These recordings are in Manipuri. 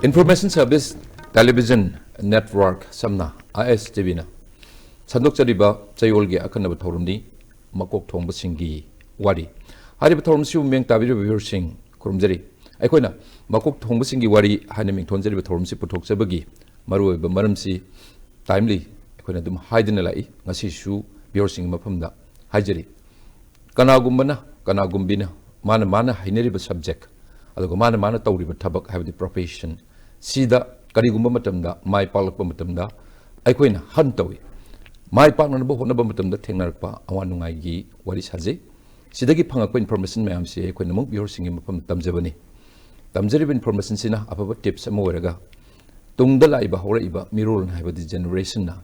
Information Service Television Network Samna ISTV na Sandok Chariba Chayolgi Akanaba Thorumni Makokthongbasingi Wari Hariba Thorumsi Meng Tabi Viewer Sing Kurumjari Aikoina Makokthongbasingi Wari Hanaming Tonjari Thorumsi Putok Sabagi Maru Maramsi Timely Aikoina Dum Haidenalai Nasishu Viewer Sing Mapamda Hajari Kanagumbana Kanagumbina Mana Hineriba subject Alagomana Mana Tauriba Tabak have the profession Sida Karigumba Matamda, my Palapa Matamda, Aikoina Hantawi. My partner Bohonaba Matamda Tenarpa, Awanungai, what is Haze? Sidagi Pangako information, ma'am, say, Quenamo, you're singing from Tamzevani. Tamzeriv information sina, about tips and Moiraga. Tungdala Iba Horaiba, Mirror and have this generation na.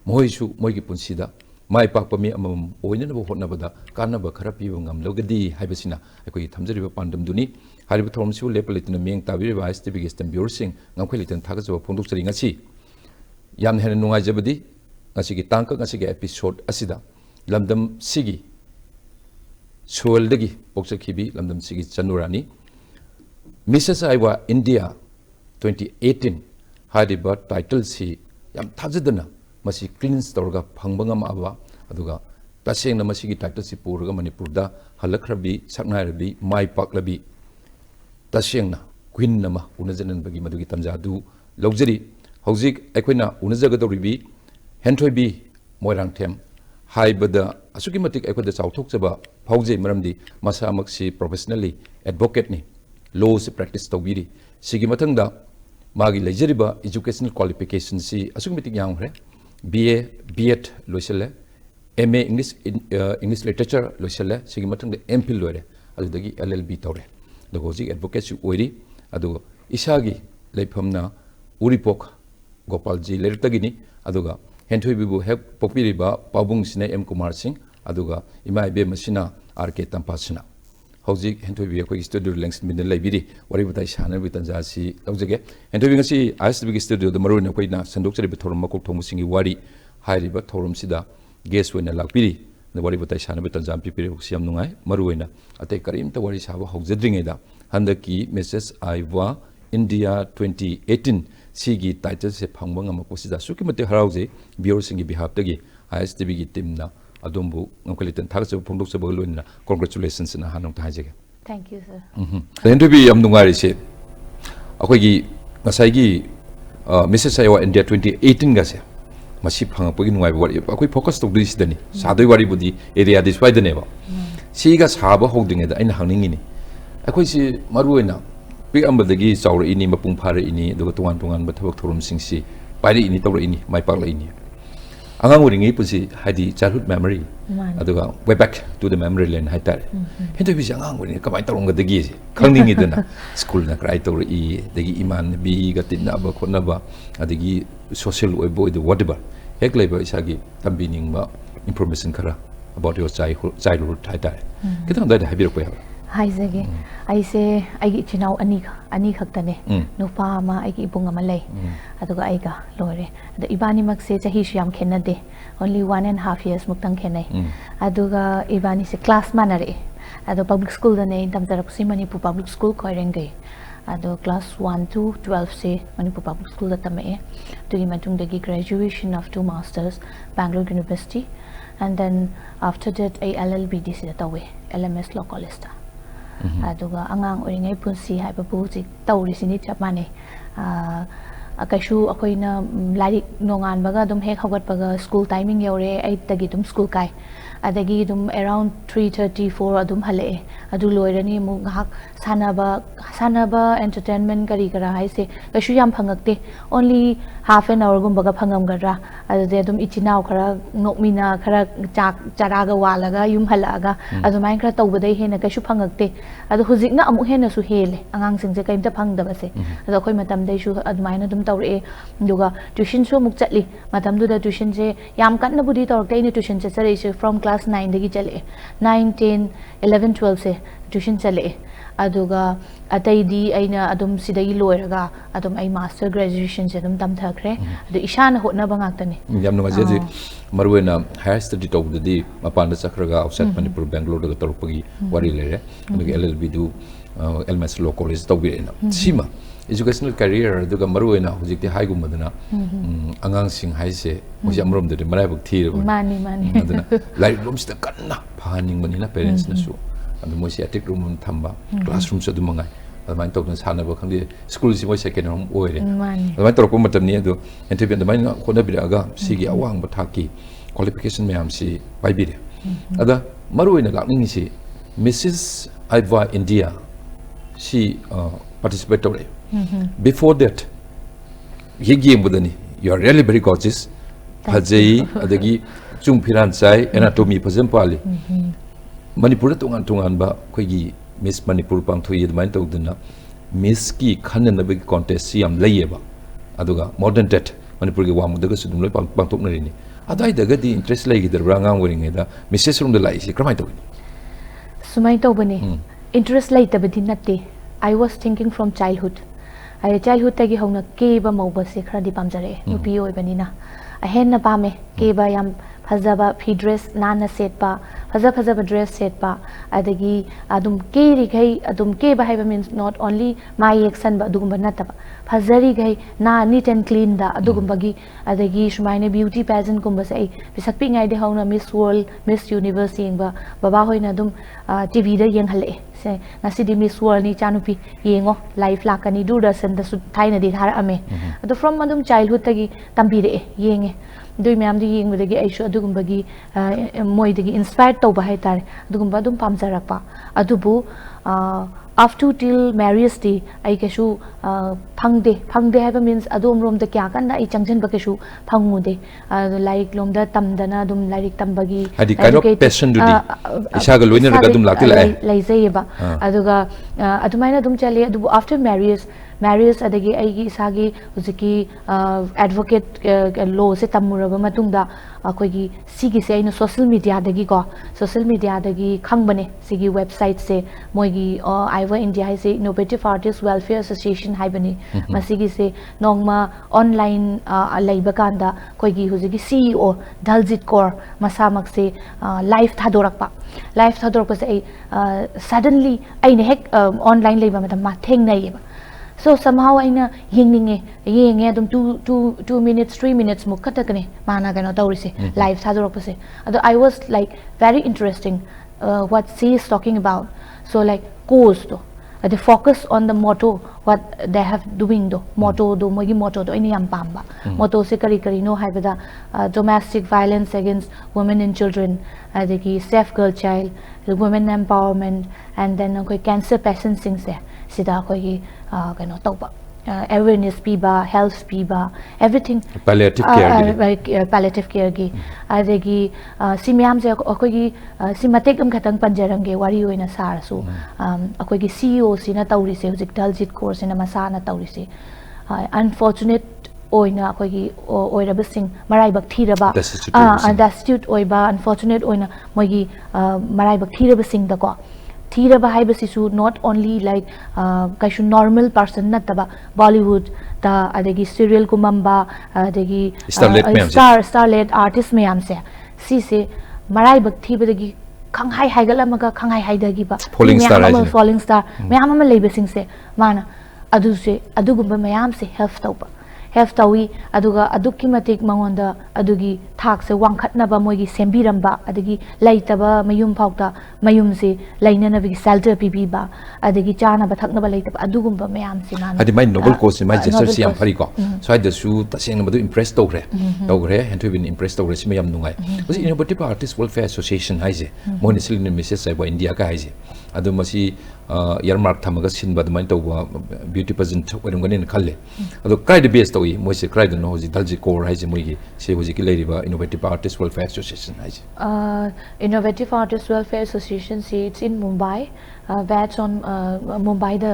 Moishu, Moigipun Sida, my papa me among Oinabo Honabada, Karnaba Karapivungam, Logadi, Habesina, Akoi Tamzeriva Pandam Duni. Hariba Thorumsi Lepalitin Ming Tabi revised the biggest and Bursing, Nanquilitan Tagas of Ponduxing Asi. Yan Henunga Jabadi, Nasiki Tanka Nasiki episode Asida, Lamdam Sigi, Sueldegi, Boxakibi, Lamdam Sigi Chanurani, Mrs. Iwa India 2018, Hariba title C, Yam Tazidana, Masi Clean Storga, Pangbangam Ava, Aduga, Tasing Namasigi title C Purga Manipurda, Halakrabi, Saknarabi, Mai Paklabi. Tashengna Queen Nama Unazanan Bagi Madugi Tamjadu Luxury Hosik Equina Unazagadoribi Henthoibi Moirangthem High Bada Asukimatic Equa the South Toxaba Pause Maramdi Masa Maxi professionally advocate ni laws practice Tobiri Sigimatanga Magi Lejeriba educational qualifications si Asukimatic Yang BA B.Ed Loisele MA English Literature Loisele Sigimatanga MPhil Lore Aldagi LLB Tore the Gozik advocacy Wari, Aduga Isagi, Lepamna, Uripok, Gopalji, Lertagini, Aduga, Henthoibi help Popiriba, Pabung Sine M. Kumar Singh, Aduga, Imai Be Machina, Arke Tampasina. Housik, Henthoibi, quick studio length in the Libiri, whatever I shana with Tanzasi, Lozage, Henthoibi, I asked the big studio, the Maroon Aquina, Sandokari Batorum Makokthongbasingi Wari, High River Torum Sida, guess when a Lakpiri. The Wari Batashana Betanzam Pipi Siam Nungai, Maruena, I take Karim to Waris Hava Hogzedringeda, Handaki, Mrs. Iwa, India 2018, Sigi, titles, Pangwanga Maposida, Sukimate Harauze, Biosingi Bihatagi, ISTB Timna, Adumbu, Nunkalitan Tax of Pondosaboluna, congratulations in a Hanong Tajig. Thank you, sir. Then to be Amnungari said, Akogi, Masagi, Mrs. Iwa, India 2018 Gase. Masih pangapagin ngai wari akoi focus to this dani sadoi wari budi area this why the neba siga saba holding da aina hangning ni akoi si maruena pi ambadagi chaura ini mapung phare ini do tungan tungan ba thabak thorum singsi pari ini tawra ini mai pakla ini angang uringi pusi hadi childhood memory aduga way back to the memory lane haitare hento bi angang uringi kamai tawrong ga dagi khangning idana school na cry tawra I dagi iman bi ga tinna ba khonna ba adagi social oibo the whatever hek labor isagi tambining ba information kara about your childhood haitare kitang da habir ko ya Hi Zage I say I get chinau ani khaktane no pa ma I gi bunga malai aduga ai ga lore the ibani mak se chahi shyam khenade only 1.5 years muktang khenai aduga ibani se class manare adu public school dane tamjara simani pu public school koirengai ado class 1 to 12 se Manipur Public School da tame tugi matung dagi graduation of 2 masters Bangalore University and then after that a LLB disi da tawe LMS law college ta aduga angang oringai punsi haiba bu ji tawri sini chapmane akaishu akoina larik nongan baga dum hek hogat baga school timing yore 8 tagi dum school kai adagi dum around 3:34 adum hale adu loirani mu ngak sanaba entertainment kari kara haise kashu yam phangakte only half an hour gum baga phangam gadra ade dum ichinau khara nokmina khara chak charaga walaga yum halaga adu main khara tawbadai hena kashu phangakte adu hujikna amu hena su hele angang singje kaimta phangdaba se adu khoi matam dai su adu maina dum tawre duga tuition su muk chatli matam du da tuition je yam kanna budi tawrte ni tuition je sare from class 9 dagi chale 9 10 11 12 se tuition chale aduga ataidi aina adum sidai loiraga adum ai master graduation je adum tamthakre adu ishana hotna bangaktani yam no je maruena higher study tawdadi mapanda chakraga outside Manipur Bangalore daga torpagi wari lere agi LLB du LMS Law College tawbirena sima educational career duga maruena hujikti high gumadana angang sing haise mosi amrom de marai bak thir mani aduna lai room sta kanna phaning manina parents na su adu mosi attic room thamba classroom sa du mangai adamai tawna sana ba khangdi school si moi second room oire adamai torko matam ni adu Henthoibi adamai khona biraga sigi awang ba thaki qualification mayam si baibire ada maruena lakning si Mrs. Iva India she participate tore before that he game budani you are really very gorgeous phajai adagi chung phiran chai anatomy phajam pali Manipur tungan tungan ba khoigi Miss Manipur pangthoi admai tawduna Miss ki khanna ba contest si am layeba aduga modern that Manipur gi wamu daga sudum loi pangtok narini adai daga di interest lagi darbra ngang woring eda Mrs. room de lai si kramai tawni sumai tawbani interest lai tabadi natte I was thinking from childhood I childhood tagi hona keba mauba se khara di pamjare nupi oi banina a hen na pame keba yam phajaba phi dress nana set pa phajaba dress set pa adagi adum keri gai adum keba haiba means not only my action ba adugumba nataba phajari gai na neat and clean da adugumba gi adagi shumaine beauty pageant kumba se bisak pi ngai de hona Miss World Miss Universe yengba baba hoina adum TV da yeng hale se ngasi di Miss World ni chanupi yengo live lakani Doordarshan da su thaina di thara ame ado from adum childhood tagi tambire yenge dui myam di yeng bedagi aishu adugumbagi moi dagi inspired tawba hai tare adugumba adum pamjarakpa adubu up to till marriage day ai kesu phangde haiba means adum rom da kya kan da ai changjan ba kesu phangude like lom da tamdana adum like tambagi adi kind of passion dudi isaga loina raga adum lakti lai zaiba aduga adumaina adum chale adu after marriage adagi aigi isagi hujiki advocate law se tamuraba matungda akoigi sigi se aina social media dagi khangbane sigi website se moigi Iva India hai se Innovative Artists Welfare Association haibani masigi se nongma online laiba kanda koigi hujiki CEO Daljit Kaur masamak se live thadorakpa se suddenly aina hek online laiba matam ma thengnai so somehow aina yenge adum 2 minutes 3 minutes mu katakane mana gano tawrise live thadorakpa se ado I was like very interesting what she is talking about so like cause do they focus on the motto what they have doing do motto do mogi motto do ini yam pamba motto se kari no haibada domestic violence against women and children adagi safe girl child women empowerment and then koi cancer patients sing se sida koi kano tawba awareness piba health piba everything palliative care gi adagi simyam je akogi simatek am khatang panjarange wari oina sarasu akogi CEO sina tawrise hujik Daljit Kaur sina masana tawrise unfortunate oina akogi oirabasing maraibak thiraba destitute oiba unfortunate oina mogi maraibak thirabasing da ko thiraba haibasisu not only like kaishu normal person nataba Bollywood da adagi serial kumamba adagi starlet artist mayam se si se marai bak thibadagi khanghai haigalamaga khanghai haidagi ba falling star mayam ama leibasing se mana adu se adugumba mayam se help tawi aduga adukki matik mangonda adugi thak se wangkhatna ba moigi sembiramba adagi laitaba mayum phawta mayum se lainana bi shelter pipi ba adagi chana ba thakna ba laitaba adugumba mayam se mana adi mai noble cause mai gesture si am phari ko so I su taseng madu impress togre Henthoibi impress togre si mayam nungai was Innovative Artists Welfare Association haise monisili ni message sai bo India ka haise adu masi yarmark thamaga sinba admai tawba beauty pageant oirungani khalle adu kai de base tawi moise kai de no ji Daljit Kaur haise moigi se hoji ki leiriba Innovative Artists Welfare Association haise Innovative Artists Welfare Association it's in Mumbai that's on Mumbai the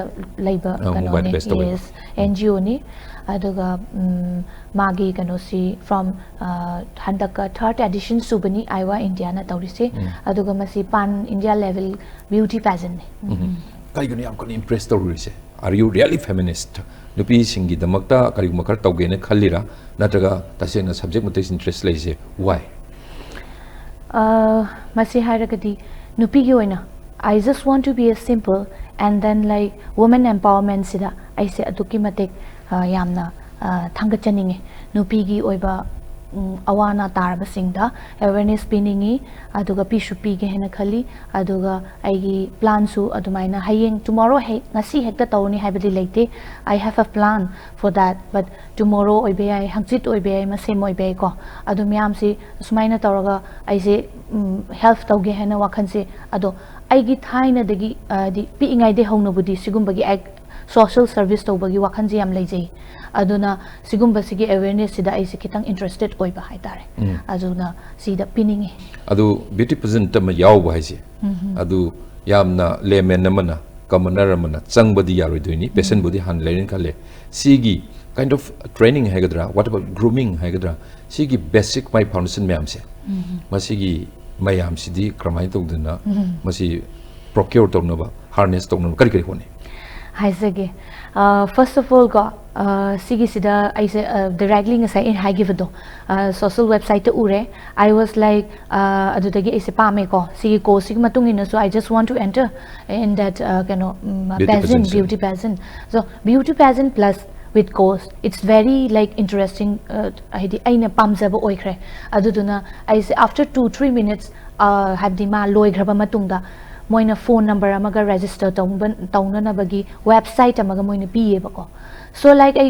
labor Mumbai based yes NGO ni aduga magi kanosi from handaka third edition subani Iowa India na tawrise aduga masi pan India level beauty pageant ne kai gani am kan impress tawrise are you really feminist nupi singi damakta kari makar tawgene khallira natraga tasena subject mutais interest leise why masi hairagadi nupi gi oina I just want to be a simple and then like women empowerment sida I say aduki matek yamna thangachaninge nupi gi oiba awana tarba singda awareness piningi aduga pishu pige hena khali aduga aigi plan su adumaina hayeng tomorrow he ngasi hekta tawni haibadi leite I have a plan for that but tomorrow oibe ai hangchit oibe ai ma sem oibe ko adu myam si sumaina tawraga I say health tawge hena wakhan se ado aigi thaina degi di pi ingai de hongno budi sigumbagi social service tawbagi wakhan ji am leijai aduna sigumba sigi awareness sida ai se kitang interested oiba haitare aduna sida piningi adu beauty pageant ma yaw ba haise adu yamna layman namana commoner amana changbadi yaroi doini patient body han lerin kale sigi kind of training hagadra what about grooming hagadra sigi basic my foundation myam se masigi mayam sidi kramai tawduna masi procure tawnaba harness tawnaba kari kari hone haisage first of all go sigi sida I say directly ngasai in high give do social website te ure I was like adudagi I say pame ko sigi ko sigi matung ina so I just want to enter in that pageant beauty pageant so beauty pageant plus with course it's very like interesting aina pamjaba oikre aduduna I say after 2-3 minutes habdi ma loigraba matungda moina phone number amaga register tawna na bagi website amaga moina piye bako so like I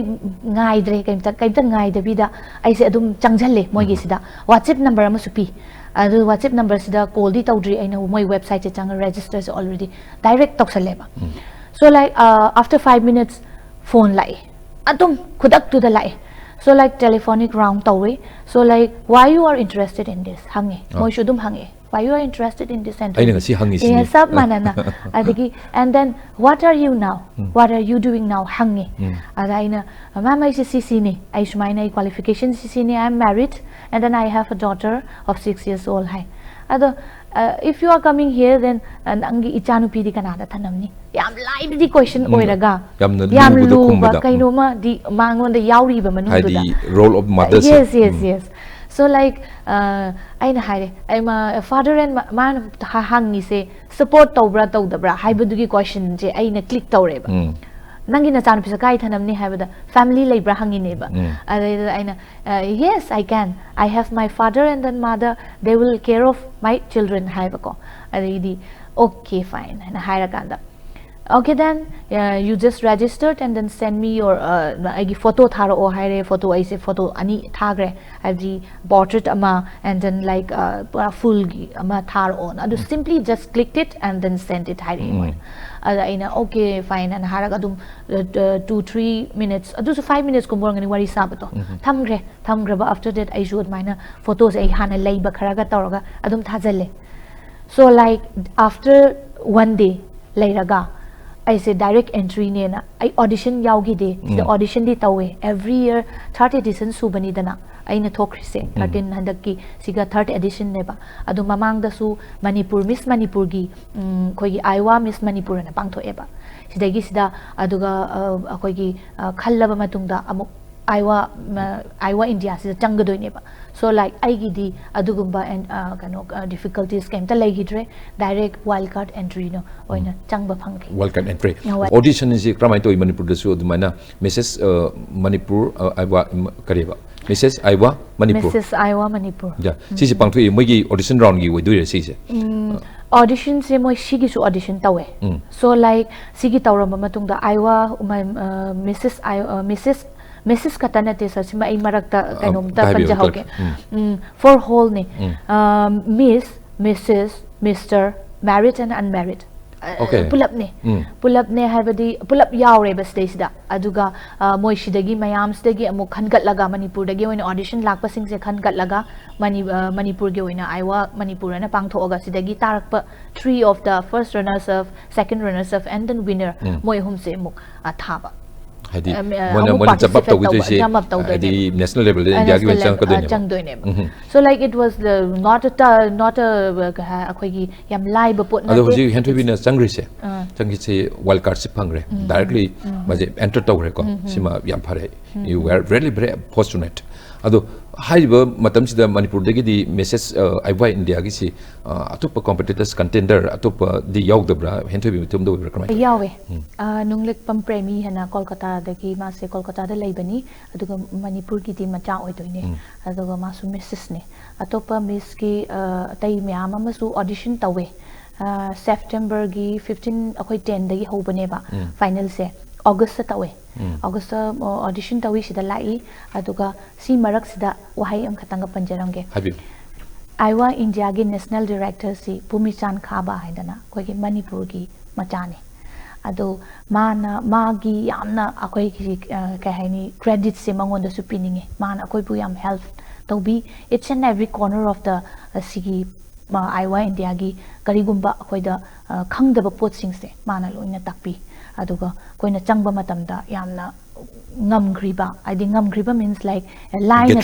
ngaidre kaimta ngaide bida I say adum changjalle moigi sida WhatsApp number amasu pi adu WhatsApp number sida call di tawdri aina moi website chang register is already direct toksaleba so like after 5 minutes phone lai adum khudak to the lai so like telephonic round tawe so like why you are interested in this hange moi shudum hange why you are interested in this center yes sab manana adigi and then what are you now what are you doing now hange adaina mama is cc ne I sumaina qualification cc ne I am married and then I have a daughter of 6 years old hai ado if you are coming here then angi ichanu pidi kanada thanamni yam live di question oiraga yam lu ba kaino ma di mangon da yauri ba manu da role of mother yes so like aina haire I'm a father and man hangi se support tawbra tawdabra haibudugi question je aina click tawreba nangi na chan pisa kai thanamni haibada family laibra hangi neba aina yes I can I have my father and then mother they will care of my children haibako adidi okay fine and haira kanda okay then you just registered and then send me your agi photo tharo o haire photo I say photo ani thagre adi portrait ama and then like full ama tharo on adu simply just clicked it and then send it haire aina okay fine and haraga dum 2-3 minutes adu 5 minutes ko borngani wari sabato thamgre ba after that I showed mine photos ai hana leiba kharaga tawraga adum thajalle so like after one day lairaga I say direct entry ne na I audition yaugi de the audition di tawe every year 3rd edition subani dana aina thokrise 13 handaki siga 3rd edition ne ba adu mamang da su Manipur Miss Manipur gi khoi gi Iowa Miss Manipur na pangtho eba sidagi sida aduga khoi gi khallaba matungda amuk Iowa India sida changadoi ne ba so like aigi di adugumba and kano difficulties came ta legidre direct wildcard entry no oina changba phangki wildcard entry audition is kramai to Manipur da su adumana Mrs Manipur Iowa kareba Mrs Iowa Manipur ja si si pangtho moigi audition round gi woi si se audition se moi sigi su audition tawe so like sigi tawramba matungda Iowa Mrs Katanate sasima ai marakta kainom ta panja hoke for whole ne Miss Mrs Mr Married and unmarried pulap ne habadi pulap yaure ba stage da aduga moi sidagi mayam sidagi amu khangat laga Manipur dagi oina audition lakpa sing se khangat laga Manipur ge oina Iowa Manipur na pangthoga sidagi tarakpa 3 of the first runners of second runners of and then winner moi hum se muk thaba Hadi mona jump up to jump up the national level India gi so like it was not a akhoi yam live pot na ado Henthoibi na changri se changi se wild card se phangre directly maje enter tawre ko sima yam phare you were really very fortunate ado haiba matam sida Manipur dagi di message aiwa India gi si atopa competitors contender atopa di yaudabra Henthoibi mutum do kamai yawe nunglik pam premi hana Kolkata dagi ma se Kolkata da laibani aduga Manipur gi di macha oidoine aduga ma su misses ne atopa miss ki tai myam ama su audition tawe September gi 15 akhoi 10 dagi hobane ba final se August tawe August audition tawi sida lai aduga si marak sida wahai am khatanga panjaramge habib Aiwa India gi national director si Pumichan Khaba haidana koi gi Manipur gi machane ado mana magi yamna akoi gi kahaini credit se mangonda su pininge mana akoi pu yam help tobi each and every corner of the sigi Aiwa India gi karigumba akoi da khangdaba pot sing se mana loina takpi aduga koina changba matamda yamna ngamgriba adi ngamgriba means like a line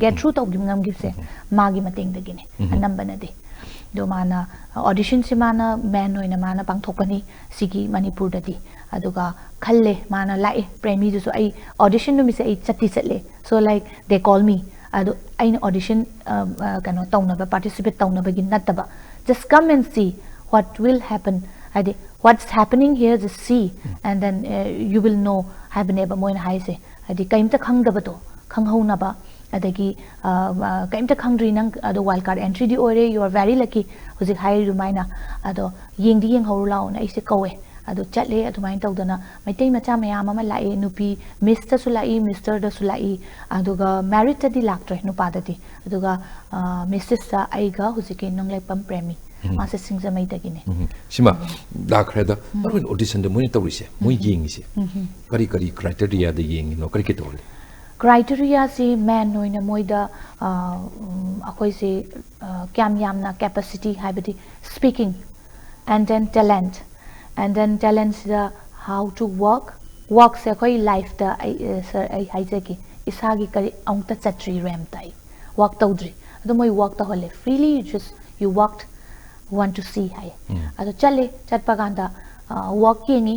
get through to ngamgib se magi mateng dagine anambana de do mana audition si mana man hoina mana pangthokpani sigi Manipur dadi aduga khalle mana lai premi du so ai audition no mi se ai chatti chatle so like they call me adu aina audition kano tawna ba participate tawna ba gi nataba just come and see what will happen adi what's happening here just see and then you will know habne ba moina haise adi kaimta khangdaba to khanghauna ba adagi kaimta khangdri nang ado wild card entry di ore you are very lucky hojik hai rumaina ado yengdi yeng horula na ise kowe ado chatle adumain tawdana maitai macha mayam ama lai nupi mr sulai mr da sulai aduga merit di laktre nupa dati aduga mrs sa aiga hojik nanglai pam premi masa singza mai dagine sima dakreda arun audition de moni tawrise moi yengi se kari criteria de yengi no kari ke tawle criteria si man noina moida akoi se kyam yamna capacity habiti speaking and then talent the how to work se koi life da ai haijeki isagi kari aungta chatri ram tai work tawdri ado moi work ta hole freely you walked want to see hai ado chale chatpa ganda work yengi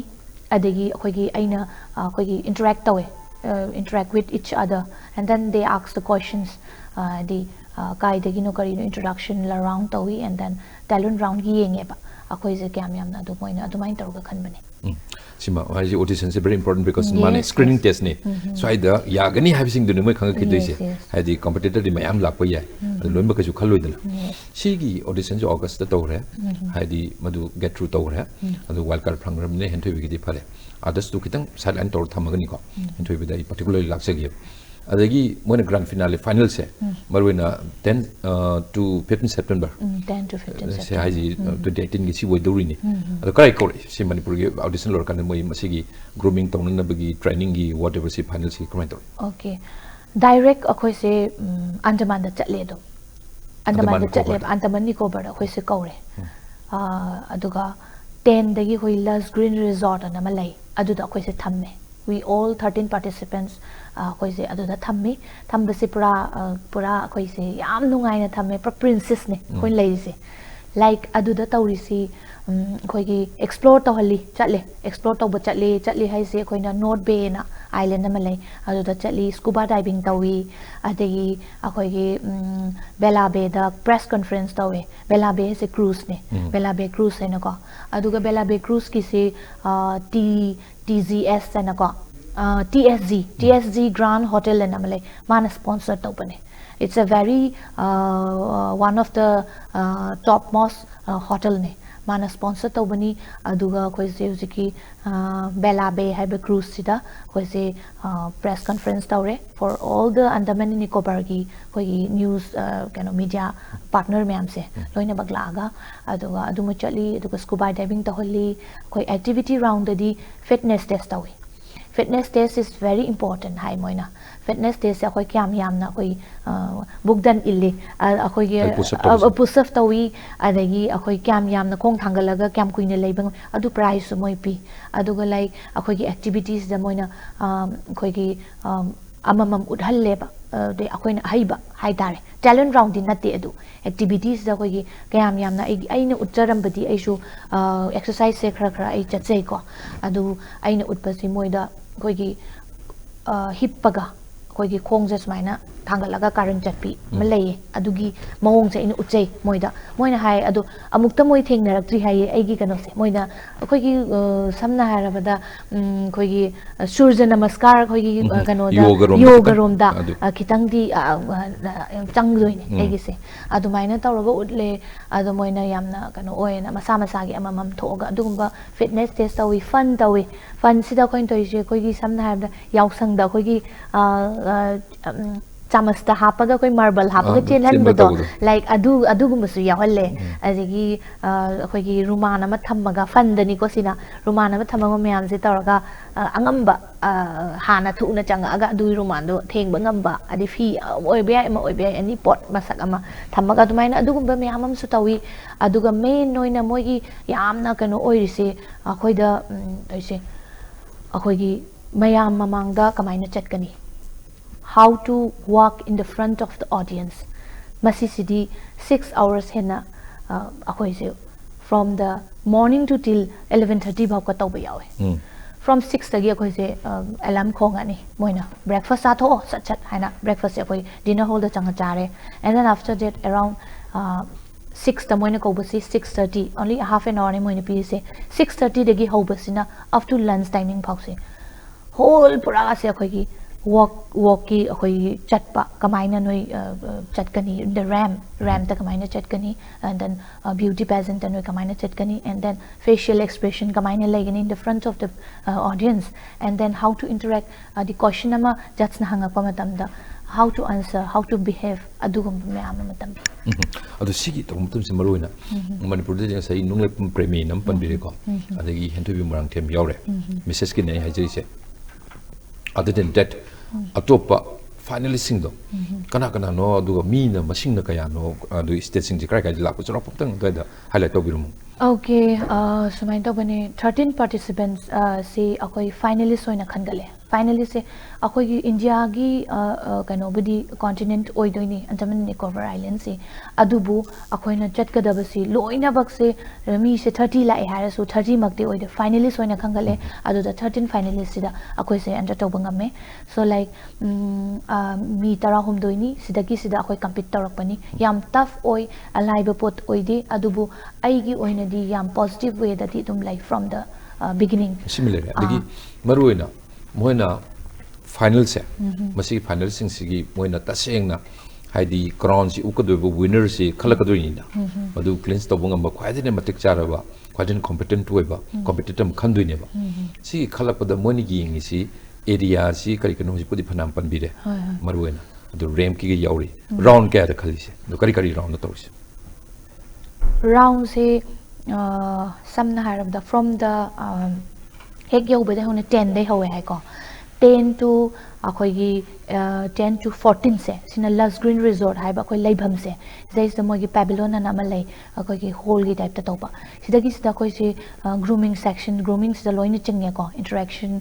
adegi akhoi gi aina akhoi gi interact with each other and then they ask the questions the kai degi no kari no introduction la round tawi and then talent round gi yenge ba akhoi je kyam yamna do moina adumain taruga khanbane sima why audition is very important because man screening test ne so ida yagani having the moi khanga kidise hadi competitor di mayam lakpa ya loimba ka ju khalloidana sigi audition jo August ta tawre hadi madu get through tawre adu wild card program ne Henthoibi gi di phare others tu kitang silent tor thamagani ko Henthoibi da particularly laksagi adagi moina grand finale final se marwena 10 to 15 September 10 to 15 se haji 2018 gi si woi dori ni ado kai ko si Manipur gi audition lor kan moi masigi grooming tawna bagi training gi whatever si final si comment okay direct akhoi se Andaman da chatle do Andaman da chatle Andaman ni ko bar akhoi se kaure aduga 10 dagi hoi Last Green Resort na malai adu da akhoi se thamme we all 13 participants akhoi se adu da thamme thambase pura akhoi se yam nungai na thamme pra princess ne khoi lai se like adu da tawri si khoi gi explore tawhali chatle explore tawba chatle hai se khoi na North Bay na island na malai adu da chatli scuba diving tawi adagi akhoi gi Bella Bay da press conference tawe Bella Bay se cruise ne Bella Bay cruise na ko aduga Bella Bay cruise ki se TZS na ko TSG Grand Hotel na malai mana sponsor tawbane it's a very one of the top most hotel ne mana sponsor tawbani aduga khoi se hujiki Bella Bay haiba cruise sida khoi se press conference tawre for all the Andaman and Nicobar gi khoi news kano media partner myam se loina baglaga aduga aduma chali aduga scuba diving taholi khoi activity round di fitness test tawi fitness test is very important hai moina fitness test akhoi kyam yamna akhoi bugdan illi akhoi ge push up tawi adagi akhoi kyam yamna khong thangalaga kyam kuine leibang adu price moi pi aduga like akhoi ge activities da moina akhoi ge amamam udhalle ba de akhoi na haiba hai tare talent round din nate adu activities da akhoi ge kyam yamna aina utcharam badi aisu exercise se khara khara ai chatsei ko adu aina utpasi moida akhoi ge hippaga akhoi ge khongje smaina thangalaga karan chatpi malai adugi mawong se ina uchei moina hai adu amukta moi thengnarakri hai aigi kano se moina akhoi gi samna harabada akhoi gi surya namaskar akhoi gi kano da yoga rom da kitang di changdoine aigi se adu maina tawraga utle adu moina yamna kano oina masa masa gi amamam thoga adugumba fitness test tawi fun sida khoin toise akhoi gi samna harabada yausang da akhoi gi chamasta hapaga koi marble hapaga chelhan bado like adugumbasu yahalle azigi akhoi gi rumana ma thammaga fandani ko sina rumana ma thamma myam se tawraga angamba hana thuna changa aga adu rumando thengba ngamba adi fi oibe ani pot masak ama thammaga dumaina adugumba myamam su tawi aduga main noina moigi yamna kano oirise akhoi da toise akhoi gi mayam mamangda kamaina chatkani how to walk in the front of the audience masisidi 6 hours hena akhoi se from the morning to till 11:30 bhaw ka tawba yawe from 6 tagi akhoi se alarm khongani moina breakfast atho sachat haina breakfast akhoi dinner hall da changa chare and then after that around 6 ta moina ko basi 6:30 only half an hour ne moina pi se 6:30 dagi ho basina up to lunch timing bhaw se whole pura se akhoi gi walk akhoi chatpa kamaina noi chatkani the ram ta kamaina chatkani and then beauty pageant noi kamaina chatkani and then facial expression kamaina legani in the front of the audience and then how to interact the question ama judge na hanga pa matamda how to answer how to behave adugum myam matam adu sigi to mutum se maroina manipur de sai nungle premi nam pandire ko adagi Henthoibi Moirangthem yaure message ki nei hajai se other than that atopa finalist sing do kana no aduga mi na masing na kaya no adu state sing jikra ka la ko chora poptang da highlight to birum okay so main to bane 13 participants say akoi finalist hoina khangale finalist se akoi gi India gi kano budi continent oidoini Andaman Nicobar Island se adubu akoi na chatkadaba si loina bak se mi se 30 la hara so 30 makde oide finalist hoina khangale adu da 13 finalist sida akoi se enter to bangame so like mi tara humdoini sidagi sida akoi compete torakpani yam tough oi alaiba pot oide adubu aigi oina di yam positive way that it like from the beginning similar adigi maruina moina final se masi final sing sigi moina tasengna haidi crown si ukadobo winner si khalakadoini na madu cleanse to bungam ba khwaidine matik charaba khwadin competent weba competitive khanduine ba si khalapada moni gi ngi si area si kari kanu si pudi phanam panbire maruina adu ramp ki yauri round ka da khali se do kari round to se round se samna harab da from the hek yo bede hone 10 day howe hai ko 10 to akhoi gi 10 to 14 se sina last green resort hai ba khoi laibham se is the mogi pavilion na malai akhoi gi hall gi type ta toba sida khoi se grooming section grooming sida loina chingya ko interaction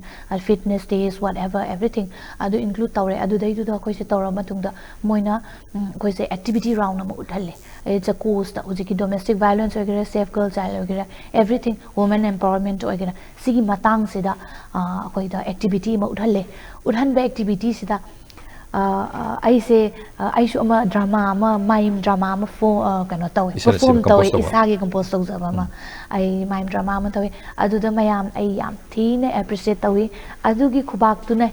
fitness days whatever everything adu include tawre adu dai du da khoi se tawra matung da moina khoi se activity round na uthalle it's a course da ujiki domestic violence ogera safe girl child ogera everything women empowerment ogera sigi matang sida akhoi da activity ma uthalle udhan ba activity sida aise ama drama ama mime drama ama kano tawi perform tawi isagi compose tau zaba ma ai mime drama ama tawi adu da mayam ai yam thine appreciate tawi adu gi khubak tu na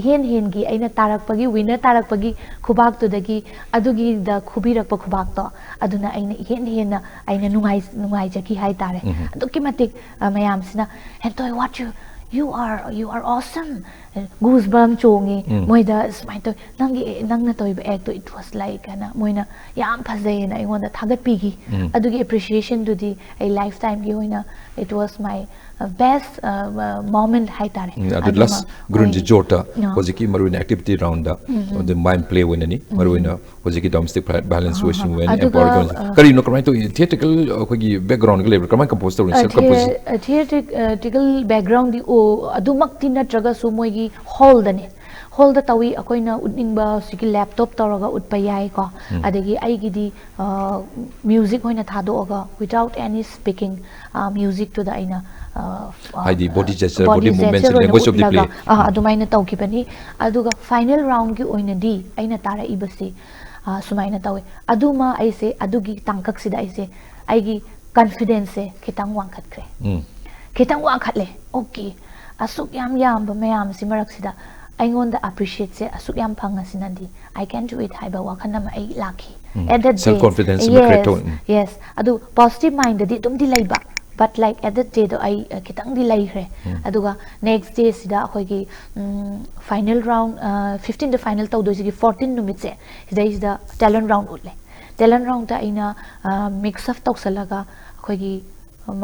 hen gi aina tarak pagi winner tarak pagi khubak tu dagi adu gi da khubirak pa khubak to aduna aina hen na aina nungai jaki hai tare adu ki matik mayam sina Henthoibi what you are awesome goosebump chongi moida smai to nang na toy act it was like ana moina yam phazai na ingonda thagat pigi adugi appreciation to the a lifetime gi hoina it was my best moment hai tare adu last grunji jota hojiki maruna activity round the mind play winani maruna hojiki domestic balance situation when employer kari no kamai to theatrical hogi background ga level kamai compose to self composition theatrical background di o adumak tin natraga su moi gi hall dane hall da tawi akoina utningba siki laptop tawraga utpa yai ko adagi aigi di music hoina thado without any speaking music to the aina the body gesture body movements language of the play adumaina tawkibani aduga final round gi oina di aina tara ibasi sumaina tawi aduma aise adugi tangkak sida aise aigi confidence se khitang wangkhatkre khitang wangkhatle okay asuk yam ba mayam si marak sida aingonda appreciate se asuk yam phanga sinandi I can do it haiba wakhana ma ai laki at that self confidence yes adu positive mind di tum di laiba but like at that day do I kitang di lai khre aduga next day sida akhoi gi final round 15 the final taw do gi 14 numit se sida is the talent round utle talent round ta ina mix up taw salaga akhoi gi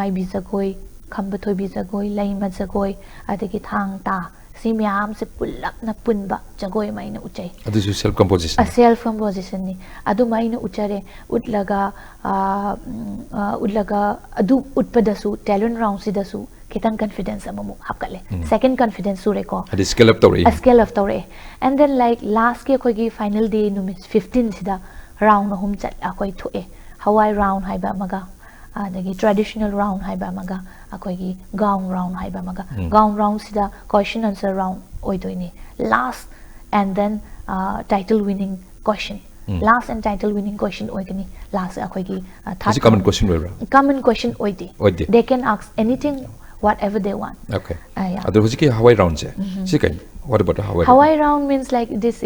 mai bi jagoi Henthoibi jagoi laima jagoi adagi thang ta si myam se pulak na punba jagoi maina uchai adu self composition self composition ni adu maina uchare utlaga adu utpadasu talent round sidasu kitang confidence amamu hapkale second confidence sure ko adu scale up tore and then like last ke koi gi final day numis 15 sida round hum chat akoi thoe Hawaii round haiba maga adagi traditional round haiba maga akoigi gown round haiba maga gown round sida question answer round oidoini last and then title winning question last and title winning question oigani last akoigi common question oidi they can ask anything whatever they want okay adu hojiki Hawaii round je sikai what about Hawaii round means like this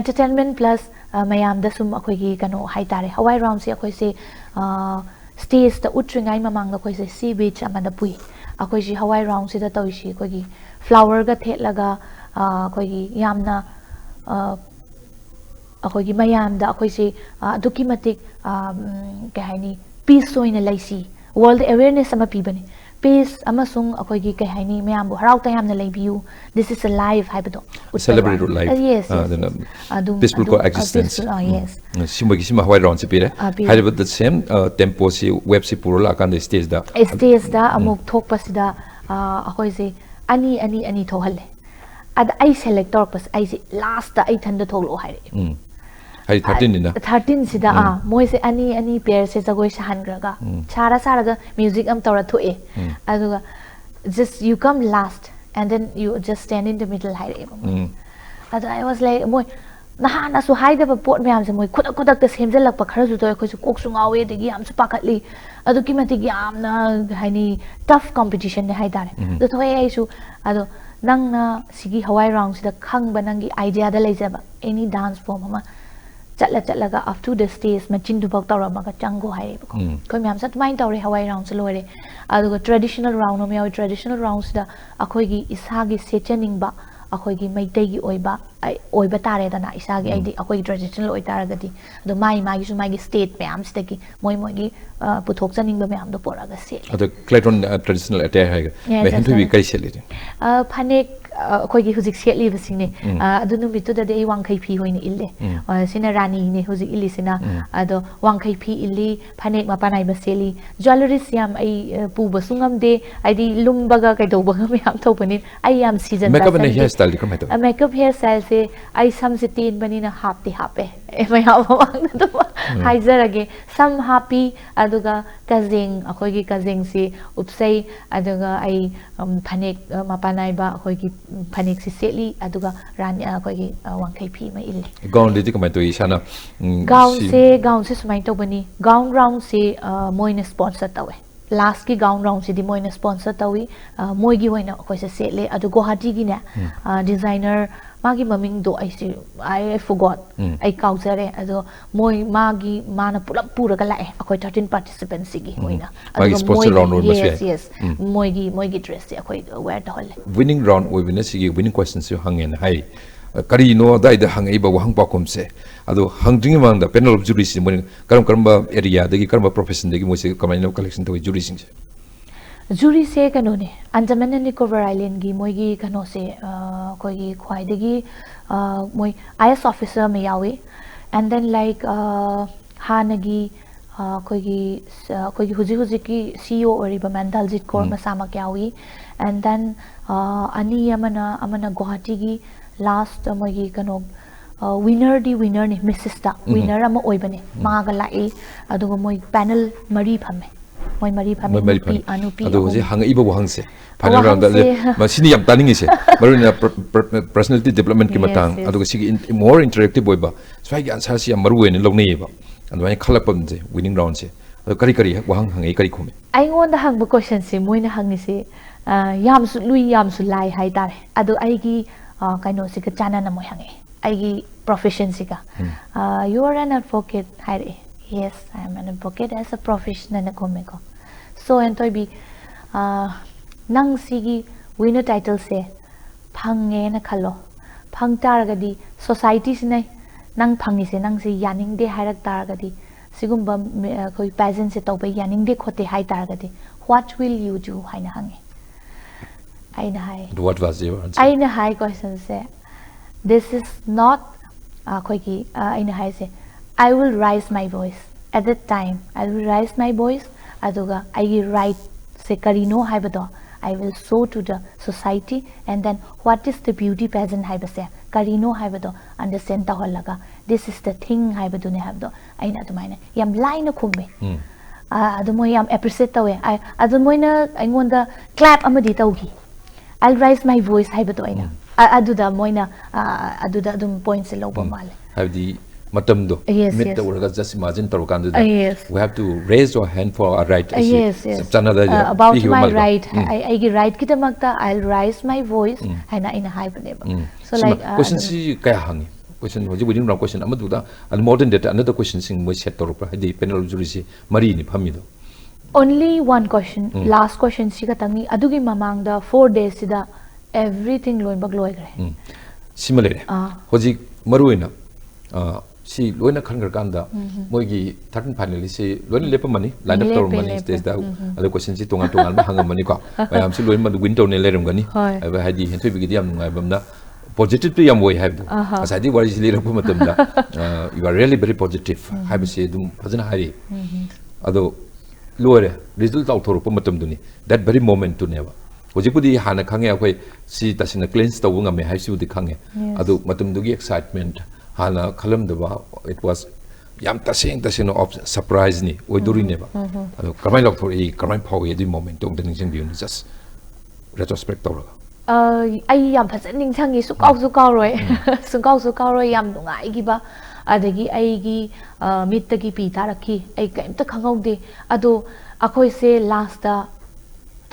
entertainment plus mayam da sum akoigi kano haitare Hawaii round se akoi se stage da utringai mamang da koi se sea beach amada pui akoi ji Hawaii round se da toishi akoigi flower ga thetlaga akoigi yamna akoigi mayam da akoi se aduki matik kahaini peace soina laisi world awareness ama pibani peace amasung akoigi kahaini mayam bu harau ta yamna laibiu this is a life haibado celebrate life yes peaceful coexistence yes simagi sima Hawaii round se pire haibado the same tempo si web si purula kan stage da amuk thok pasida akoi se ani thohalle ad ai select tor pas ai se last da ai thanda tholo haire hai 13 ina 13 sida moi se ani pair se jagoi sahan graga saraga music am tora thoe aduga just you come last and then you just stand in the middle haire adu I was like moi nahana su haida ba pot myam se moi khudak ta semjalak pa khara su to khoi su kok su ngawe de gi am su pakatli adu ki mati gi am na haini tough competition ne haidare do thoi ai su adu nang na sigi Hawaii round sida khang ba nang gi idea da leijaba any dance form ama chatlaga up to the stage machin du bak tawra maga chango hai ko koi myam sat main tawre Hawaii round se lore aduga traditional round no me traditional rounds da akhoi gi isa gi sechening ba akhoi gi maitai gi oiba tare dana isa gi aidi akhoi traditional oi taragadi adu mai gi su mai gi state myam staki moi gi puthok chaning ba myam do poraga se adu Clayton traditional attire hai me Henthoibi kai se le phanek akhoi gi hujik setli basing ne adu nu mitu da dei wangkhai phi hoine ille sina rani ne hujik illi sina ado wangkhai phi illi phanek mapanai ba seli jewelry siam ai pu basungam de aidi lumbaga kai do baga myam thopani ai yam season makeup and hairstyle kamai to makeup hairstyle se ai sam se tin bani na happy mai hawang na to haizarage some happy aduga kazing akhoi gi kazing si upsai aduga ai phanek mapanai ba akhoi gi phanek si setli aduga ran akhoi gi wangkhai phi ma illi gown de kamai to isana gown se sumai to bani gown round se moina sponsor tawe last ki gown round se di moina sponsor tawi moi gi hoina akhoi se setle adu Guwahati gi na designer magi maming do I forgot I kaujare ado moi magi mana pura kala akoi 13 participants sigi hoina magi sports round or yes moi gi dress akoi wear the hole winning round we win sigi winning questions you hang in hai kari no dai da hang iba wahang pa kom se ado hangding mang da panel of juries mo karam area dagi karam profession dagi mo se kamai no collection to juries sing jury se kano ne Andaman and Nicobar Island gi moi gi kano se koi gi khwai dagi moi IS officer me yawi and then like hanagi koi gi huji ki CEO oriba Mandaljit Kaur masama yawi and then ani amana Guwahati gi last moi gi kano winner ni Mrs. Ta winner ama oibane maga lai adugo moi panel mari phame moi mari phame anupi ado je hang iba wahang se final round da ma sini yam taning se maruna personality development ki matang adugo sigi more interactive boiba swai gi answer si maru wen longnei ba ando ai khalapam je winning round se kari wahang hang kari khome ai ngon da hang ba question se moina hang ni se yam su lui yam su lai hai tare ado ai gi kaino se ka chana na moi hange ai gi profession se ka you are an advocate hai yes I am an advocate as a profession na komeko so Henthoibi nang sigi winner title se phange na khalo phang taragadi society sinai nang phangi se nang se yaning de hairak taragadi sigumba koi pageant se tawbe yaning de khote hai taragadi what will you do haina hange aina hai what was your answer aina hai question se this is not koi ki aina hai se I will raise my voice at that time I will raise my voice aduga I right se karino haibado I will show to the society and then what is the beauty pageant haibase karino haibado understand ta holaga this is the thing haibado ne habdo aina tumaina yam line khumme adu moi yam appreciate tawe adu moina aingonda clap amadi tawgi I'll raise my voice haibado aina aduda moina aduda adum points loba male have the matamdo mit the urga just imagine tarukandu we have to raise our hand for our right yes about my right I gi right kitamakta I'll raise my voice haina ina haibaneba so like question si kaya hangi question hoji within round question amadu da and more than that another question sing mo set torupra hadi panel jury si mari ni phamido only one question last question si katangi adugi mamang da 4 days sida everything loinbak loigre similar hoji maruina si loina khangar kanda moigi 13 finalist si loina lepamani line up tor mani stage da ado question si tonga hangamani ko bayam si loina win tor ne leram gani aba hadi Henthoibi gi yam ngai bamna positive to yam way have asadi wari si leram ko matam da you are really very positive have si dum fazana hari ado loire result out tor ko matam duni that very moment to never hojikudi hana khange akoi si tasina cleanse taw ngame hai si udi khange ado matam dugi excitement hana khalam daba it was yam tasing of surprise ni oiduri neba ado kamai lok thori kamai phawi di moment tong ding jing biun just retrospect tawra ai yam phajan ning changi su kaw roi su kaw roi yam nungai gi ba adagi ai gi mit ta gi pi tarakhi ai kaim ta khangau de ado akoi se last da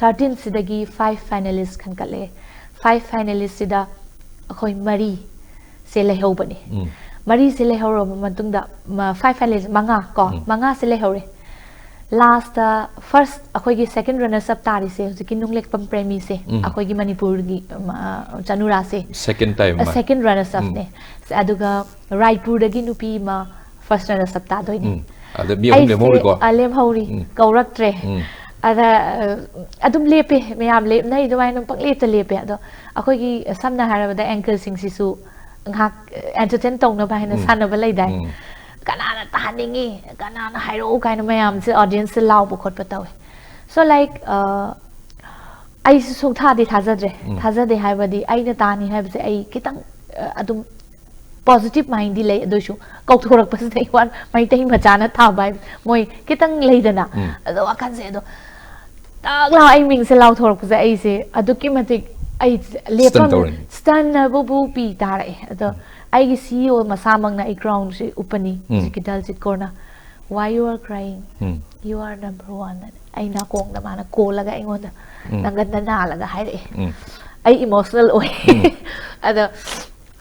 13 sidagi 5 finalists khan kale 5 finalists sida akoi mari se le hau bani mari se le hau ro matung da 5 finalists manga se le hau re last first akoi gi second runners up tari se hojiki nunglek pam premi se akoi gi Manipur gi chanura se second runners up ne aduga Raipur dagi nupi ma first runners up ta doini ada mi hom le mori ko alem hauri kaurak tre ada adum lepe meyam lep nai dwai nang pakle ta lepe ado akoi gi samna harabada anchor sing sisu ngak entertain tong na bahina sana ba lai dai kanana taningi kanana hairo kaina mayam se audience se law bu khot patawe so like ai sung tha di thajade haibadi aina tani haibse ai kitang adum positive mind di lei adoshu kauthorak pas dai wan mai tai machana tha bai moi kitang leidana ado akan se do tak la ai ming se law thorak pas ai se aduki matik ai lepam stand bu pi tare ado ai gi CEO masamang na I ground se upani sikidal sit corner why you are crying you are number 1 ai na kong na mana ko laga ingon nangan na laga hai ai emotional oi ado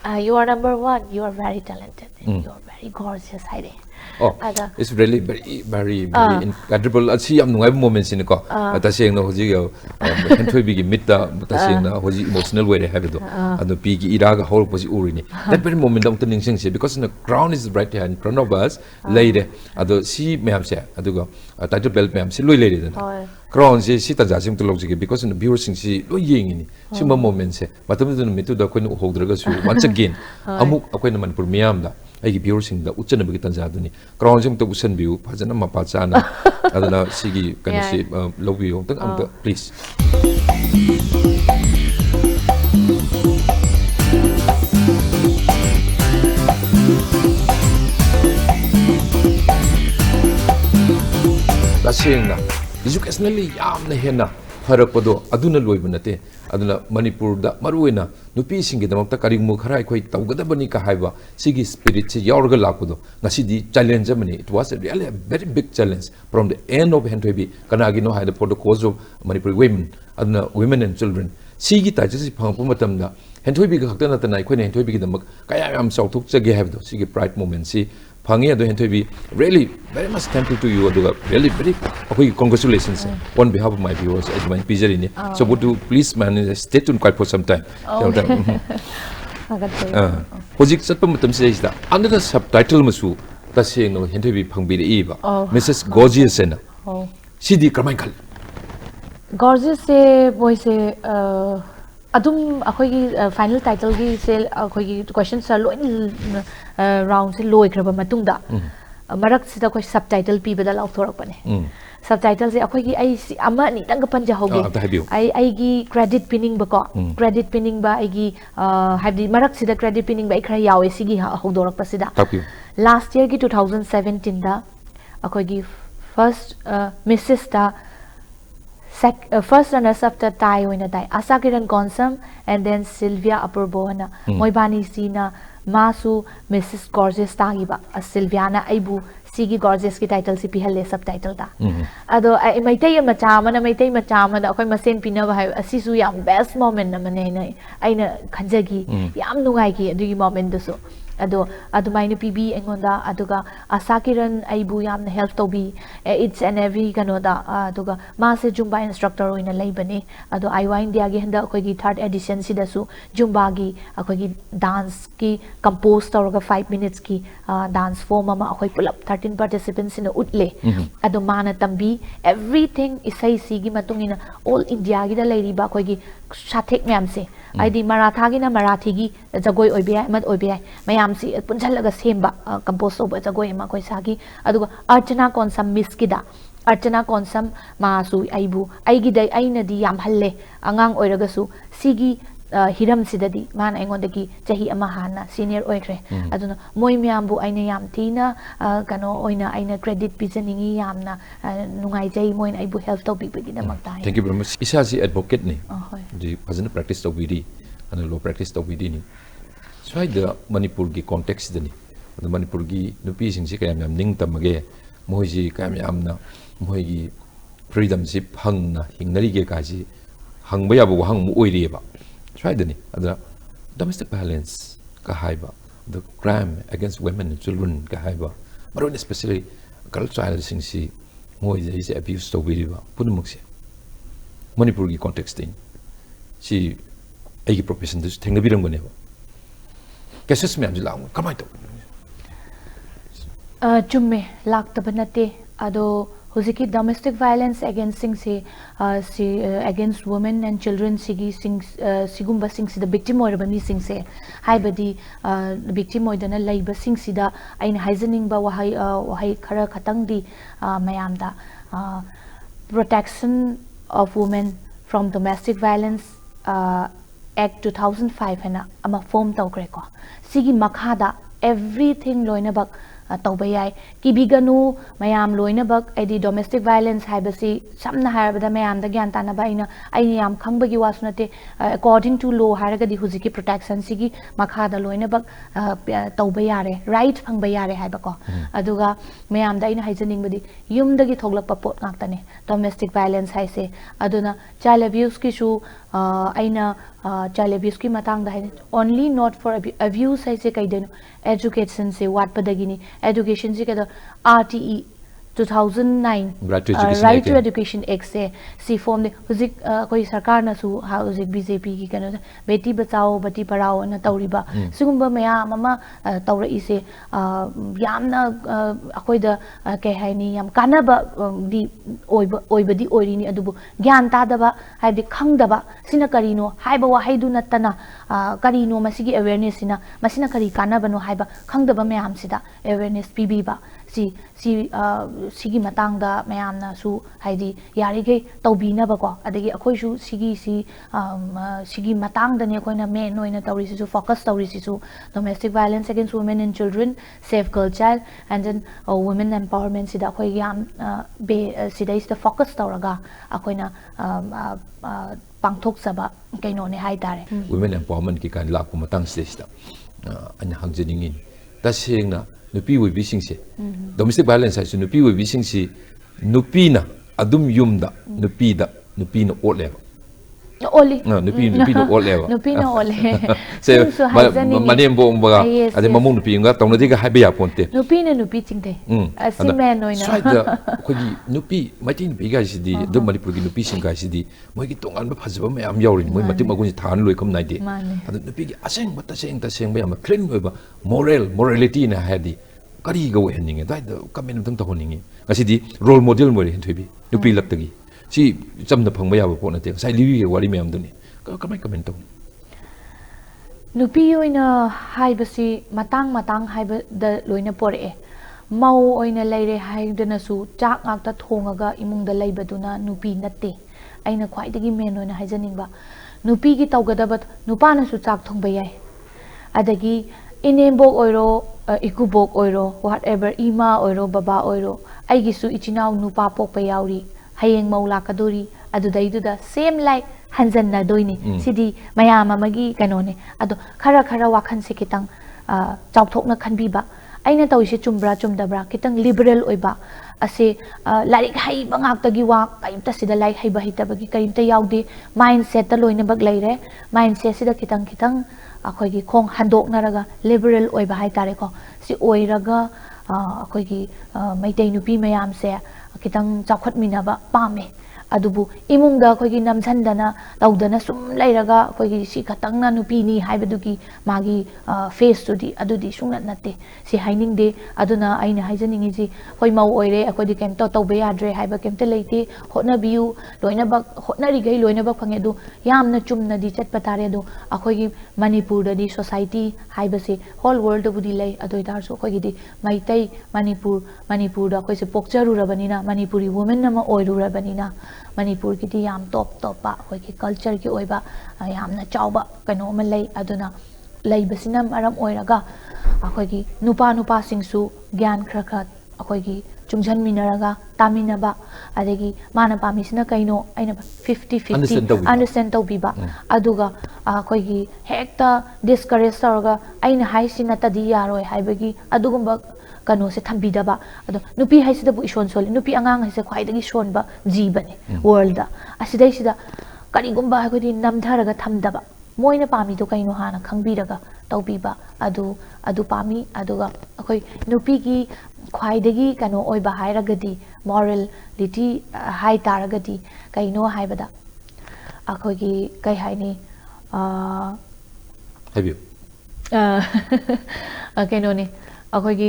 You are number one. You are very talented. And you are very gorgeous. Haide. Oh, it's really very incredible. Asi am nungai moments in ko. Taseng na hoji yo Henthoibi gi mitta taseng na hoji emotional way have do. Anu pi gi iraga hol posi urini. That very moment dong tuning sing because the crown is right here in front of us. Later, ado si meham se adu go title belt meham si loi later. Crown si ta jasing to logic because the viewers sing si loi yeng ni. Si moment se. Matam tu mitu da ko hold draga su once again. Amuk ako na manpur meham da. I give you sing the Uchana Bigitanzaduni, Crown to Usan view, Pazana Mapazana, Adana Sigi, can you see love you? Please. That's saying now, educationally, Yam Hena. Harapado, Aduna Luibanate, Aduna Manipur, da Maruina, Nupi singing the Moktakari Mukharai, Taugadabani Kahaiva, Sigi Spirit, Yorga Lakudo, Nasidi challenge Germany. It was really a very big challenge from the end of Henthoibi, Kanagino had for the cause of Manipur women, Aduna women and children. Sigi Tajas Pampatamda, Henthoibi Hakana, Nike, Henthoibi the Muk, Kaya am South Tuxagi have the Sigi pride moment. See, Pangia do Henthoibi, really very much thankful to you, really very congratulations on behalf of my viewers at my Pizarini. So would you please manage stay tuned quite for some time. Hojik Satpamatam says that under the subtitle Masu, that's saying no Henthoibi Pangbi Eva, Mrs. Gorgeous Sena. Sidi Carmichael. Gorgeous say voice adum akhoi final title gi se akhoi questions are round se loi kraba matungda marak sida ko subtitle pi badal author pane subtitle se akhoi gi ai ama ni tang panja hoge ai gi credit pinning ba ko credit pinning ba ai gi habdi marak sida credit pinning ba ikhra yawe sigi hodorak pasida last year gi 2017 da akhoi gi first Mrs. da first runners up the tie in a tie Asakiran Gonsam and then Sylvia Apurbohana Moibani Sina Masu Mrs. Gorgeous Tagiba Sylviana Aibu Sigi Gorgeous ki title si pihale subtitle da ado ai maitai machama na maitai machama da akoi masen pinaba hai asisu yam best moment na mane aina khanjagi yam nungai ki adu moment daso ado adumaina PB engonda aduga Asakiran aibu yam help to be it's and every kanoda aduga mase Zumba instructor oina leibane ado aiwa India gi handa akoi gi third edition si dasu Zumba gi akoi gi dance ki compose tawga 5 minutes ki dance form ama akoi pulap 13 participants in utle ado mana tambi everything isai si gi matungina all India gi da leiri ba akoi gi sathek myam se aidi Maratha gi na Marathi gi jagoi oibai mat oibai mayam si punjalaga semba compose oba jagoi ma koi sagi aduga Archana Konsam miss kida Archana Konsam masu aibu aigi dai aina di yam halle angang oiragasu sigi hiram sidadi man aingodagi chahi ama hana senior oikre aduna moi myambu aina yam thina kano oina aina credit pijaningi yamna nungai jai moin aibu help to bigi da makta thank you very much isa si advocate ni ji phajana practice to bidi ana law practice to bidi ni swai the Manipur gi context dani the Manipur gi nupi sing si kayam yam ning tamage moi ji kayam yam na moi gi freedom si phang na hingnari ge ka ji hangba ya bu hang mu oiri ba try the domestic violence kahaiba the crime against women and children kahaiba but especially girl child sing si moi is abuse to bidi ba punmuk se Manipur gi context thing si ai profession this thing biram gane ba cases me amji laung kamai to chumme lakta banate ado huziki domestic violence against against women and children sigi sigumba sing the victim or bani sing se hai badi victim oidana laiba sing sida ain haizening ba wahai khara khatang di mayam da protection of women from domestic violence Act 2005 hena ama form tawkre ko sigi makhada everything loina bak tawbayai kibiganu mayam loina bak edi domestic violence haibasi samna harabada mayam da gyan tana ba ina aini yam khangbagi wasnate according to law haraga di huziki protection sigi makhada loina bak tawbayare right phangbayare haiba ko aduga mayam da ina haijaning badi yum dagi thoglakpa pot ngaktane domestic violence haise aduna child abuse ki su aina child abuse ki matang da only not for abuse hai se kaiden education se wat padagini education se kada RTE 2009 Right to Education Act se si form de huzik koi sarkar na su huzik BJP ki kana beti bachao beti parao na tawriba sigumba maya mama tawra ise yamna akoi da ke haini yam kanaba di oibadi oirini adubu gyan ta daba haidi khangdaba sina karino haiba wa haidu natana karino masigi awareness sina masina kari kanaba no haiba khangdaba mayam sida awareness pibiba sigi matang da mayam na su haidi yari ge tawbina ba ko adagi akhoi su sigi matang da ne koina me noina tawri su focus tawri su domestic violence against women and children safe girl child and then women empowerment sida akhoi yam be sida is the focus tawraga akoina pangthok saba kaino ne hai tare women empowerment ki kan lak matang sida an hangjeningin ta sengna nupi wi bising se domestic violence ai nupi wi bising si nupi na adum yumda nupi na ole oli nupi no ole nupi no ole se manem bo ba ade mamung nupi nga tongna diga haibe ya ponte nupi na nupi chingte asi men noina sai da khogi nupi matin bi ga sidi do manipur gi nupi sing ga sidi moi gi tongan ba phajba me am yawrin moi matim magun than loi kham nai de adu nupi gi aseng ba taseng ba ma clean ba morality na hadi kari ga we heninge dai da kamen tam ta honinge asidi role model moi Henthoibi nupi laktagi si chamna phangba ya ba na te sai liwi ge wari me am duni kamai comment to nupi oina haibasi matang haiba da loina pore mau oina leire haidana su chak ngakta thongaga imungda leibaduna nupi natte aina khwaidagi men oina haijaningba nupi gi tawgadaba nupa na su chak thongba yai adagi inembok oiro ikubok oiro whatever ima oiro baba oiro aigi su ichinau nupa pokpa yauri hayeng maula kadori adudaiduda same like hanjanna doini sidi mayama magi kanone ado khara wakhan se kitang chawthokna khanbiba aina tawise chumbra chumdabra kitang liberal oiba ase larik hai bangak tagi wa kaimta sida like hai bahita bagi kaimta yaudi mindset ta loina bag laire mindset sida kitang akhoi gi khong handok naraga liberal oiba hai tare ko si oiraga akhoi gi maitei nupi mayam se kitang chawkhat minaba pame adubu imungda akhoi namchandana tawdana sum leiraga akhoi si khatangna nupi ni haibadugi magi face tudi adudi sungnat natte si haining de aduna aina haijaningi ji hoi mau oire akhoi di kem to tawbe yadre haiba kemte leite hotna biu loina ba hotna ri gai loina ba khange du yamna chumna di chat patare du akhoi manipur da di society haibase whole world da budi lei adoi dar so akhoi di maitai manipur da akhoi se pokcharu rabanina manipuri women nama oiru rabanina manipur ki di yam top pa akhoi ki culture ki oiba yamna chawba kano ma lei aduna lei basina maram oiraga akhoi ki nupa singsu gyan khra akhoi ki chungjan minaraga taminaba adegi mana pamisina kaino aina 50-50 understand tawbiba aduga akhoi ki hekta discourage tawraga aina haisina tadi yaroi haibagi adugumba kano se thambidaba ado nupi haisida bu ison sol nupi angang haise khwaidagi sonba jibane world da asidai sida karigumba hagodi namtharaga thamdaba moina pami to kaino hana khangbiraga tawbiba adu pami aduga akhoi nupi gi khwaidagi kano oiba hairagadi morality hai taragadi kaino haibada akhoi gi kai haini habiu kaino ni akhoi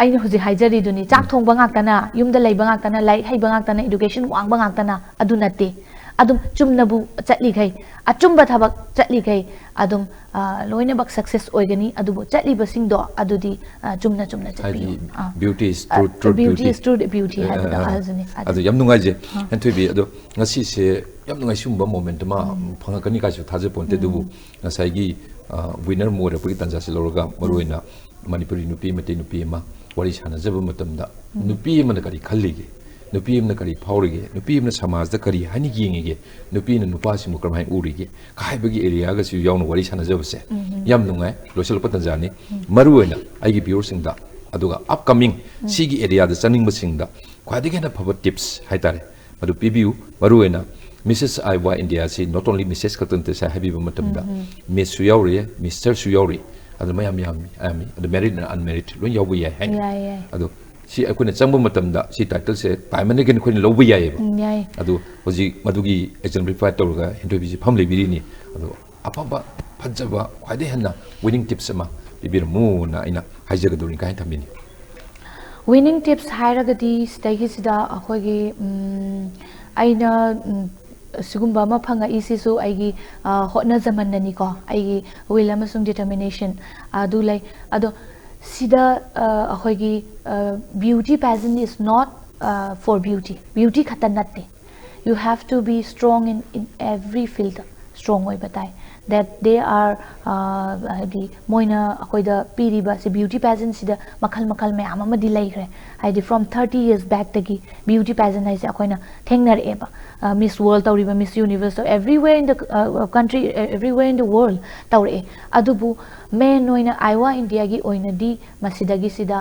aina huji haijari duni chak thongba ngaktana yumda leiba ngaktana lai haiba ngaktana education wangba ngaktana adu natte adum chumnabu chatli gai achumba thabak chatli gai adum loina bak success oigani adubu chatli basing do adudi chumna chatli beauty is true beauty haibada azani adu yam nungai je Henthoibi adu ngasi se yam nungai sumba moment ma phangakani ka su thaje ponte dubu ngasai gi winner more puri tanja se loroga maruina manipuri nupi mate nupi ma wari sana jaba matamda nupi ma kari khallige nupi ma kari phaurige nupi ma samaj da kari hani gingege nupi na nupa simu kramai urige kaibagi area ga su yawn wari sana jaba se yam nungai losel patanja ni maruina aigi biur singda aduga upcoming sigi area da chaning basingda khwadigi na phaba tips haitare madu pibiu maruina Mrs. Aiwa India si not only Mrs. Katante sa happy matamda Miss Suyauri Mr. Suyauri adu mayam ami adu married and unmarried lo yawi ya hai adu si akuna changba matamda si title se time ne gen khoi lobi ya ba adu hoji madugi exemplify tawga Henthoibi si family biri ni adu apaba phajaba khwade hanna winning tips ma bibir mu na ina haijagaduri kai thamini winning tips hairagadi stagi sida akhogi aina sigumba ma phanga isi so aigi hotna zaman nani ko aigi will amasung determination adu lai ado sida akhogi beauty pageant is not for beauty khata natte you have to be strong in every field strong oi batai that they are the moina akoida piriba se beauty pageant sida makhal me ama di laigre haidi from 30 years back tagi beauty pageant haise akoina thengnar eba Miss World tawriba Miss Universe everywhere in the country everywhere in the world tawre adubu men noina Aiwa India gi oina di masidagi sida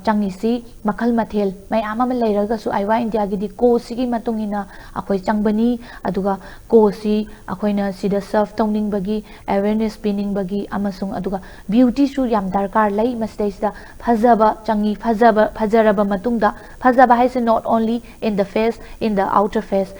changisi makhal mathel mai ama lairaga su Aiwa India gi di ko sigi matungina akoi changbani aduga ko si akoina sida serve tawning bagi awareness pinning bagi amasung aduga beauty su yam darkar lai masdai sida phajaba changi phajaraba matungda phajaba haise not only in the face in the outer face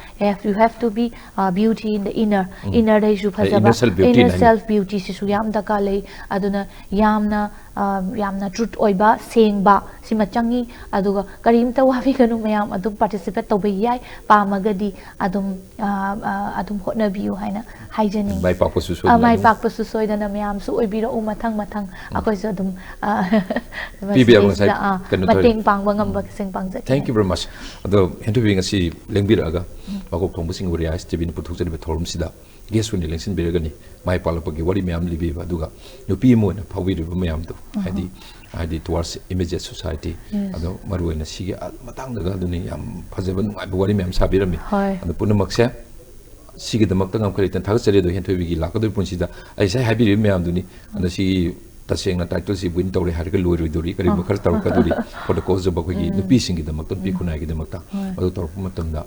you have to be beauty in the inner dai su phajaba inner self beauty si su yam daka lai aduna yamna truth oiba sengba sima changi aduga karimta wabi kanu mayam adum participate tobe yai pamagadi adum hotna biu haina hygienic mai pakpasu soidana mayam su oibira mathang akoi su adum mateng pangba ngamba sing pangja thank you very much ado Henthoibi ngasi lengbiraga Makokthongbasingi Wari STV ni puthukjani be thorum sida guest win election beragani mai palapagi wari mayam libi aduga nupi mo na phawi ru mayam to hadi towards immediate society ado maru na sige matang daga aduni yam phajaba nungai wari mayam sabirami ado punamakse sige damak tangam khari tan thagachari do Henthoibi gi lakadu punsida ai sai habi mayam duni ado si tasengna title si win tawre har ka loi duri kari makhar taw ka duri for the cause of bagi nupi singi damak ton pi kunai gi damak ta ado tor matamda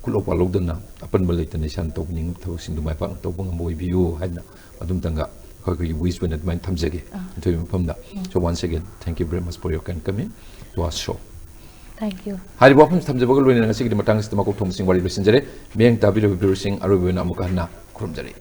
kulopa logdana apan balai tan san to ning thaw sing du mai pa to bang moi biu haina adum tanga khoi wish when at mind thamjage Henthoibi mafamda so once again thank you very much for your kind coming to our show thank you hari bapam thamjabaga loina ngasi gi matang sita Makokthongbasingi Wari besinjare meng tabi biru sing aru bena amukana khurumjare